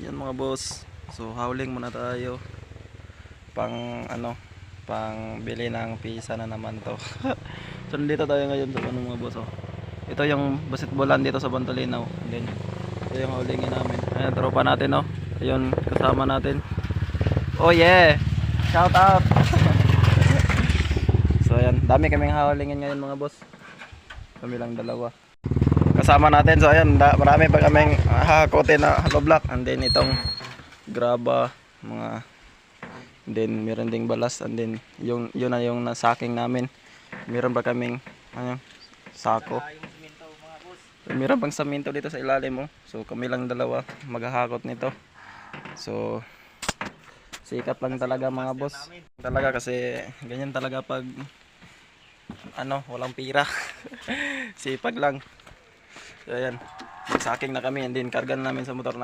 Yan mga boss. So howling muna tayo. Pang bili ng pizza na naman to. So nandito tayo ngayon sa mga boss. Oh. Ito yung basketballan dito sa Bantolinaw. Then ito yung howlingin namin. Ayan, tropa natin oh. Ayun, kasama natin. Oh yeah! Shout out! So ayan, dami kaming howlingin ngayon mga boss. Kami lang dalawa. Kasama natin, so ayan, marami pa kaming hahakotin na hollow block. And then itong graba, mga, and then meron ding balas. And then yun na yung nasaking namin. Meron pa kaming sako. Meron pang saminto dito sa ilalim mo. So kami lang dalawa maghahakot nito. So sikap lang talaga mga boss. Talaga kasi ganyan talaga pag walang pira. Sipag lang. So ayan, saking na kami and then kargan namin sa motor namin.